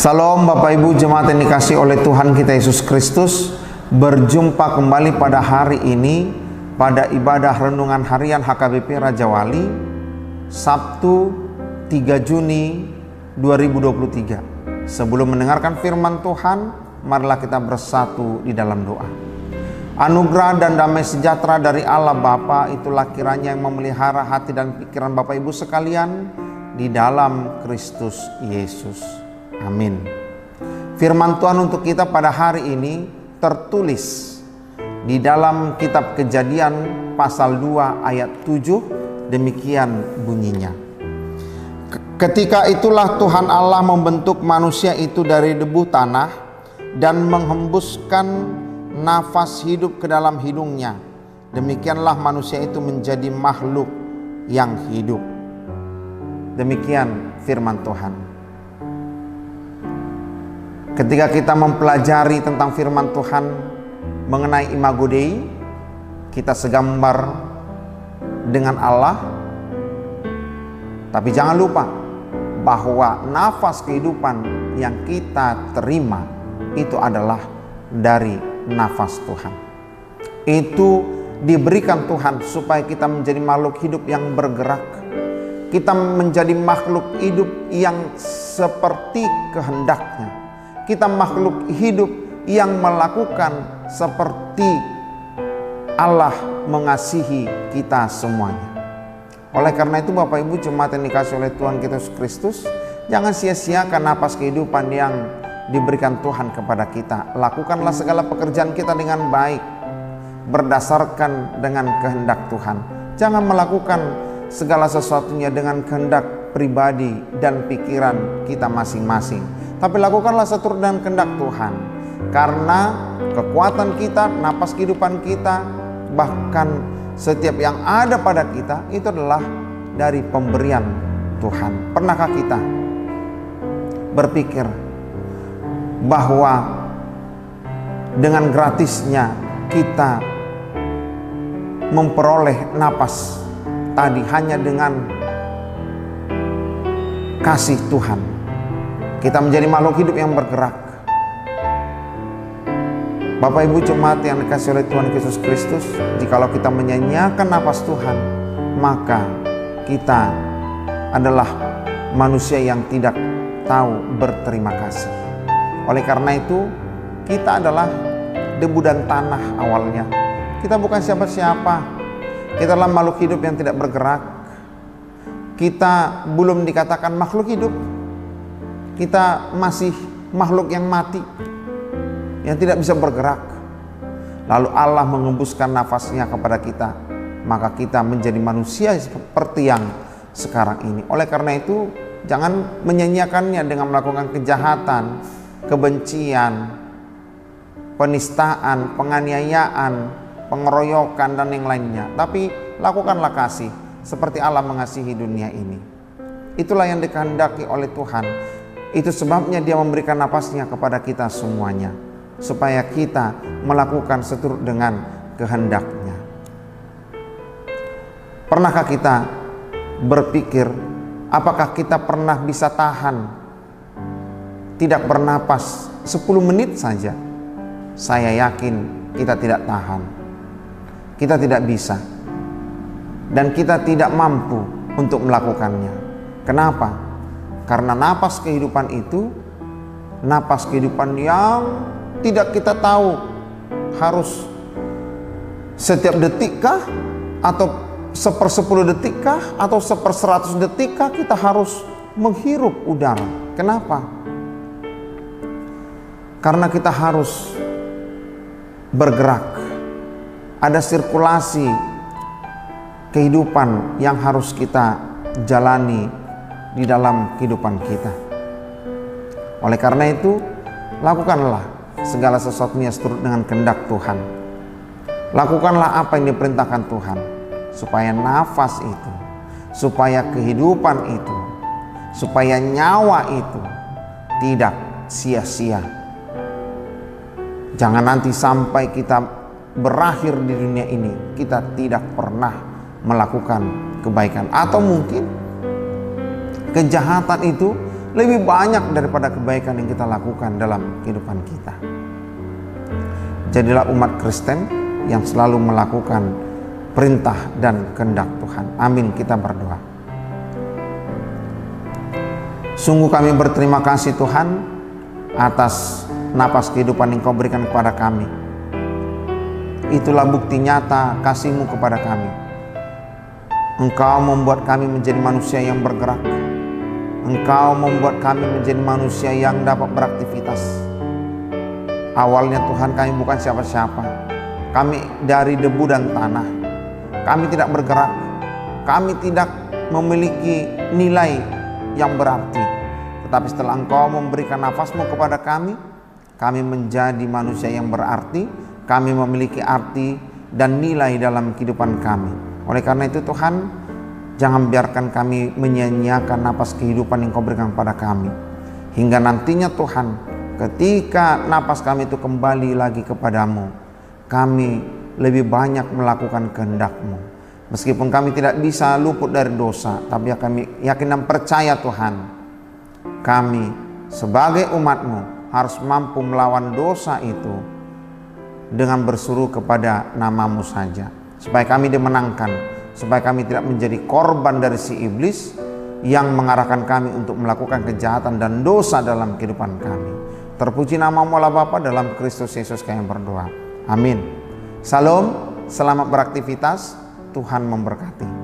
Salam Bapak Ibu jemaat yang dikasihi oleh Tuhan kita Yesus Kristus. Berjumpa kembali pada hari ini pada ibadah renungan harian HKBP Raja Wali, Sabtu 3 Juni 2023. Sebelum mendengarkan firman Tuhan, marilah kita bersatu di dalam doa. Anugerah dan damai sejahtera dari Allah Bapa itulah kiranya yang memelihara hati dan pikiran Bapak Ibu sekalian di dalam Kristus Yesus. Amin. Firman Tuhan untuk kita pada hari ini tertulis di dalam kitab Kejadian pasal 2 ayat 7. Demikian bunyinya. Ketika itulah Tuhan Allah membentuk manusia itu dari debu tanah dan menghembuskan nafas hidup ke dalam hidungnya. Demikianlah manusia itu menjadi makhluk yang hidup. Demikian firman Tuhan. Ketika kita mempelajari tentang firman Tuhan mengenai Imago Dei, kita segambar dengan Allah. Tapi jangan lupa bahwa nafas kehidupan yang kita terima itu adalah dari nafas Tuhan. Itu diberikan Tuhan supaya kita menjadi makhluk hidup yang bergerak. Kita menjadi makhluk hidup yang seperti kehendaknya. Kita makhluk hidup yang melakukan seperti Allah mengasihi kita semuanya. Oleh karena itu Bapak Ibu jemaat yang dikasihi oleh Tuhan kita Yesus Kristus, jangan sia-siakan napas kehidupan yang diberikan Tuhan kepada kita. Lakukanlah segala pekerjaan kita dengan baik, berdasarkan dengan kehendak Tuhan. Jangan melakukan segala sesuatunya dengan kehendak pribadi dan pikiran kita masing-masing, tapi lakukanlah seturut dengan kehendak Tuhan. Karena kekuatan kita, napas kehidupan kita, bahkan setiap yang ada pada kita itu adalah dari pemberian Tuhan. Pernahkah kita berpikir bahwa dengan gratisnya kita memperoleh napas tadi hanya dengan kasih Tuhan? Kita menjadi makhluk hidup yang bergerak. Bapak Ibu jemaat yang dikasihi oleh Tuhan Yesus Kristus, jikalau kita menyanyiakan napas Tuhan, maka kita adalah manusia yang tidak tahu berterima kasih. Oleh karena itu, kita adalah debu dan tanah awalnya. Kita bukan siapa-siapa. Kita adalah makhluk hidup yang tidak bergerak. Kita belum dikatakan makhluk hidup. Kita masih makhluk yang mati, yang tidak bisa bergerak. Lalu Allah mengembuskan nafasnya kepada kita, maka kita menjadi manusia seperti yang sekarang ini. Oleh karena itu, jangan menyanyiakannya dengan melakukan kejahatan, kebencian, penistaan, penganiayaan, pengeroyokan dan yang lainnya. Tapi lakukanlah kasih seperti Allah mengasihi dunia ini. Itulah yang dikehendaki oleh Tuhan. Itu sebabnya Dia memberikan napasnya kepada kita semuanya, supaya kita melakukan seturut dengan kehendaknya. Pernahkah kita berpikir, apakah kita pernah bisa tahan tidak bernapas 10 menit saja? Saya yakin kita tidak tahan. Kita tidak bisa. Dan kita tidak mampu untuk melakukannya. Kenapa? Karena napas kehidupan itu, napas kehidupan yang tidak kita tahu harus setiap detikkah, atau 1/10 detikkah, atau 1/100 detikkah kita harus menghirup udara. Kenapa? Karena kita harus bergerak. Ada sirkulasi kehidupan yang harus kita jalani di dalam kehidupan kita. Oleh karena itu, lakukanlah segala sesuatunya seturut dengan kehendak Tuhan. Lakukanlah apa yang diperintahkan Tuhan, supaya nafas itu, supaya kehidupan itu, supaya nyawa itu tidak sia-sia. Jangan nanti sampai kita berakhir di dunia ini, kita tidak pernah melakukan kebaikan. Atau mungkin kejahatan itu lebih banyak daripada kebaikan yang kita lakukan dalam kehidupan kita. Jadilah umat Kristen yang selalu melakukan perintah dan kehendak Tuhan. Amin, kita berdoa. Sungguh kami berterima kasih Tuhan atas napas kehidupan yang Kau berikan kepada kami. Itulah bukti nyata kasih-Mu kepada kami. Engkau membuat kami menjadi manusia yang bergerak. Engkau membuat kami menjadi manusia yang dapat beraktivitas. Awalnya Tuhan, kami bukan siapa-siapa. Kami dari debu dan tanah. Kami tidak bergerak. Kami tidak memiliki nilai yang berarti. Tetapi setelah Engkau memberikan nafas-Mu kepada kami menjadi manusia yang berarti. Kami memiliki arti dan nilai dalam kehidupan kami. Oleh karena itu Tuhan, jangan biarkan kami menyia-nyiakan napas kehidupan yang Kau berikan kepada kami. Hingga nantinya Tuhan, ketika napas kami itu kembali lagi kepadamu, kami lebih banyak melakukan kehendak-Mu. Meskipun kami tidak bisa luput dari dosa, tapi kami yakin dan percaya Tuhan, kami sebagai umat-Mu harus mampu melawan dosa itu dengan berseru kepada nama-Mu saja. Supaya kami dimenangkan, supaya kami tidak menjadi korban dari si iblis yang mengarahkan kami untuk melakukan kejahatan dan dosa dalam kehidupan kami. Terpuji nama-Mu Allah Bapa, dalam Kristus Yesus kami berdoa. Amin. Salam, selamat beraktivitas, Tuhan memberkati.